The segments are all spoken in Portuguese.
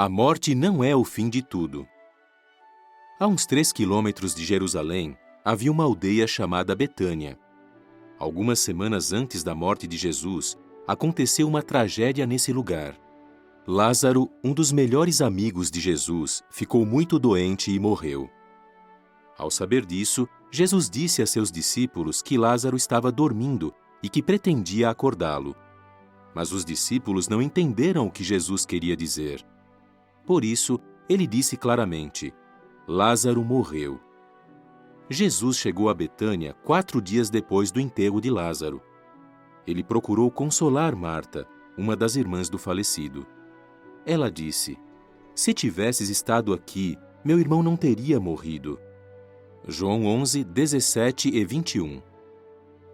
A morte não é o fim de tudo. A uns 3 quilômetros de Jerusalém, havia uma aldeia chamada Betânia. Algumas semanas antes da morte de Jesus, aconteceu uma tragédia nesse lugar. Lázaro, um dos melhores amigos de Jesus, ficou muito doente e morreu. Ao saber disso, Jesus disse a seus discípulos que Lázaro estava dormindo e que pretendia acordá-lo. Mas os discípulos não entenderam o que Jesus queria dizer. Por isso, ele disse claramente: Lázaro morreu. Jesus chegou a Betânia 4 dias depois do enterro de Lázaro. Ele procurou consolar Marta, uma das irmãs do falecido. Ela disse: Se tivesses estado aqui, meu irmão não teria morrido. João 11, 17 e 21.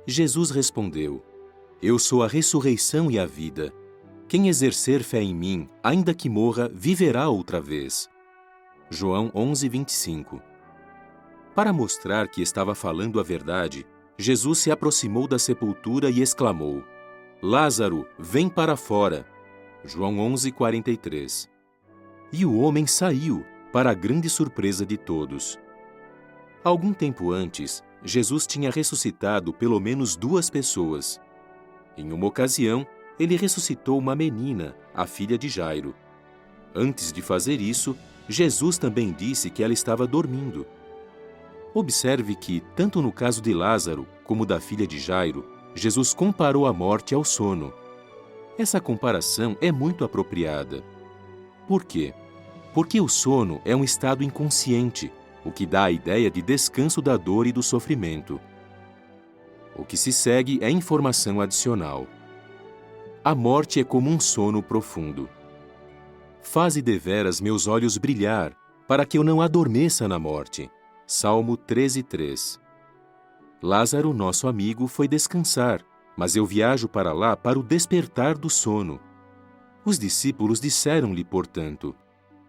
Jesus respondeu: Eu sou a ressurreição e a vida. Quem exercer fé em mim, ainda que morra, viverá outra vez. João 11, 25. Para mostrar que estava falando a verdade, Jesus se aproximou da sepultura e exclamou: Lázaro, vem para fora. João 11, 43. E o homem saiu, para a grande surpresa de todos. Algum tempo antes, Jesus tinha ressuscitado pelo menos 2 pessoas. Em uma ocasião, ele ressuscitou uma menina, a filha de Jairo. Antes de fazer isso, Jesus também disse que ela estava dormindo. Observe que, tanto no caso de Lázaro como da filha de Jairo, Jesus comparou a morte ao sono. Essa comparação é muito apropriada. Por quê? Porque o sono é um estado inconsciente, o que dá a ideia de descanso da dor e do sofrimento. O que se segue é informação adicional. A morte é como um sono profundo. Faze deveras meus olhos brilhar, para que eu não adormeça na morte. Salmo 13:3. Lázaro, nosso amigo, foi descansar, mas eu viajo para lá para o despertar do sono. Os discípulos disseram-lhe, portanto: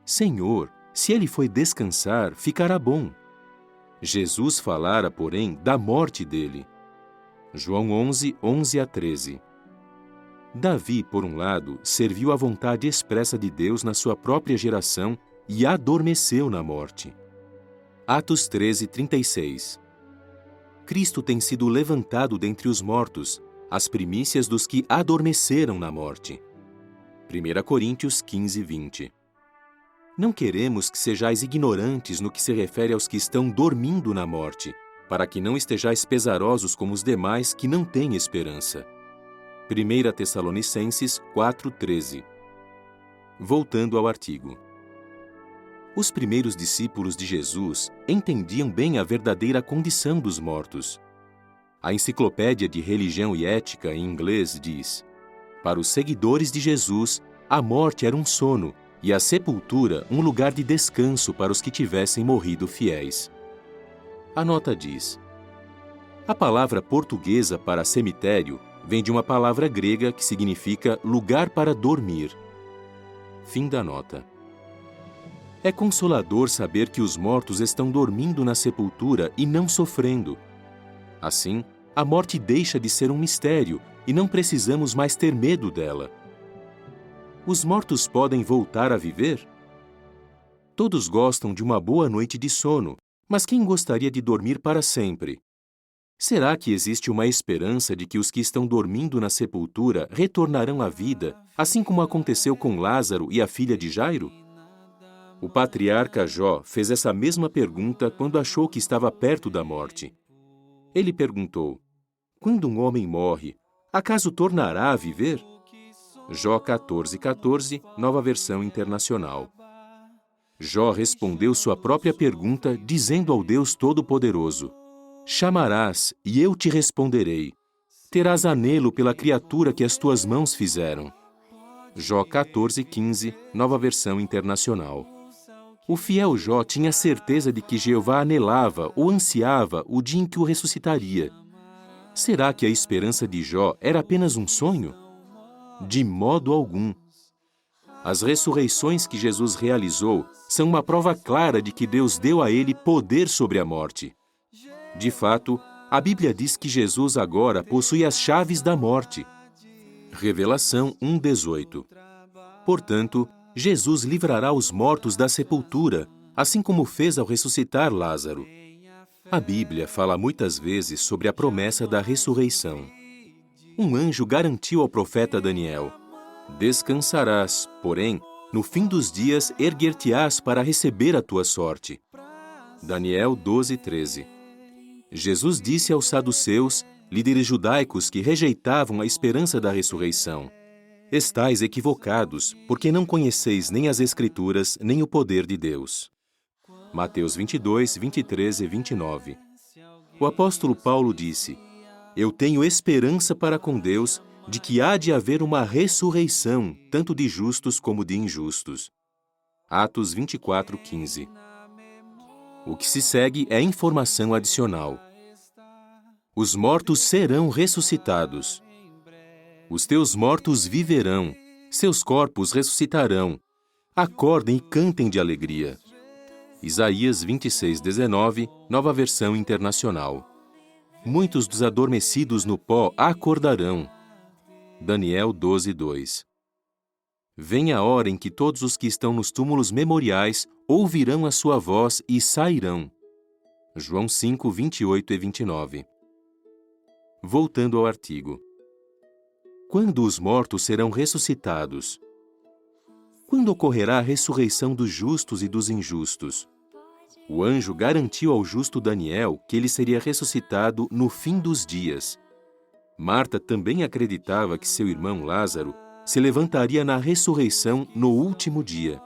Senhor, se ele foi descansar, ficará bom. Jesus falara, porém, da morte dele. João 11, 11 a 13. Davi, por um lado, serviu à vontade expressa de Deus na sua própria geração e adormeceu na morte. Atos 13, 36. Cristo tem sido levantado dentre os mortos, as primícias dos que adormeceram na morte. 1 Coríntios 15, 20. Não queremos que sejais ignorantes no que se refere aos que estão dormindo na morte, para que não estejais pesarosos como os demais que não têm esperança. 1 Tessalonicenses 4:13. Voltando ao artigo. Os primeiros discípulos de Jesus entendiam bem a verdadeira condição dos mortos. A Enciclopédia de Religião e Ética, em inglês, diz: Para os seguidores de Jesus, a morte era um sono e a sepultura um lugar de descanso para os que tivessem morrido fiéis. A nota diz: A palavra portuguesa para cemitério vem de uma palavra grega que significa lugar para dormir. Fim da nota. É consolador saber que os mortos estão dormindo na sepultura e não sofrendo. Assim, a morte deixa de ser um mistério e não precisamos mais ter medo dela. Os mortos podem voltar a viver? Todos gostam de uma boa noite de sono, mas quem gostaria de dormir para sempre? Será que existe uma esperança de que os que estão dormindo na sepultura retornarão à vida, assim como aconteceu com Lázaro e a filha de Jairo? O patriarca Jó fez essa mesma pergunta quando achou que estava perto da morte. Ele perguntou: Quando um homem morre, acaso tornará a viver? Jó 14:14, Nova Versão Internacional. Jó respondeu sua própria pergunta dizendo ao Deus Todo-Poderoso: Chamarás, e eu te responderei. Terás anelo pela criatura que as tuas mãos fizeram. Jó 14:15, Nova Versão Internacional. O fiel Jó tinha certeza de que Jeová anelava ou ansiava o dia em que o ressuscitaria. Será que a esperança de Jó era apenas um sonho? De modo algum. As ressurreições que Jesus realizou são uma prova clara de que Deus deu a ele poder sobre a morte. De fato, a Bíblia diz que Jesus agora possui as chaves da morte. Revelação 1:18. Portanto, Jesus livrará os mortos da sepultura, assim como fez ao ressuscitar Lázaro. A Bíblia fala muitas vezes sobre a promessa da ressurreição. Um anjo garantiu ao profeta Daniel: descansarás, porém, no fim dos dias erguer-te-ás para receber a tua sorte. Daniel 12:13. Jesus disse aos saduceus, líderes judaicos que rejeitavam a esperança da ressurreição: estais equivocados, porque não conheceis nem as Escrituras, nem o poder de Deus. Mateus 22, 23 e 29. O apóstolo Paulo disse: eu tenho esperança para com Deus de que há de haver uma ressurreição, tanto de justos como de injustos. Atos 24, 15. O que se segue é informação adicional. Os mortos serão ressuscitados. Os teus mortos viverão, seus corpos ressuscitarão. Acordem e cantem de alegria. Isaías 26, 19, Nova Versão Internacional. Muitos dos adormecidos no pó acordarão. Daniel 12, 2. Vem a hora em que todos os que estão nos túmulos memoriais ouvirão a sua voz e sairão. João 5, 28 e 29. Voltando ao artigo. Quando os mortos serão ressuscitados? Quando ocorrerá a ressurreição dos justos e dos injustos? O anjo garantiu ao justo Daniel que ele seria ressuscitado no fim dos dias. Marta também acreditava que seu irmão Lázaro se levantaria na ressurreição no último dia.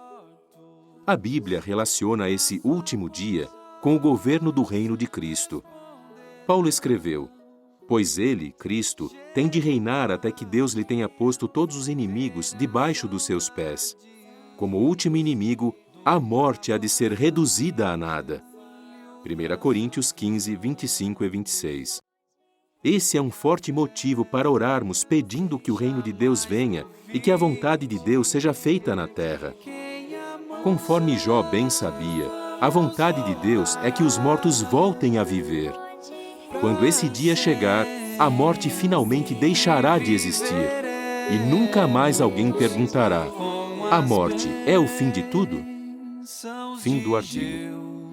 A Bíblia relaciona esse último dia com o governo do reino de Cristo. Paulo escreveu: pois ele, Cristo, tem de reinar até que Deus lhe tenha posto todos os inimigos debaixo dos seus pés. Como último inimigo, a morte há de ser reduzida a nada. 1 Coríntios 15, 25 e 26. Esse é um forte motivo para orarmos pedindo que o reino de Deus venha e que a vontade de Deus seja feita na terra. Conforme Jó bem sabia, a vontade de Deus é que os mortos voltem a viver. Quando esse dia chegar, a morte finalmente deixará de existir e nunca mais alguém perguntará: a morte é o fim de tudo? Fim do artigo.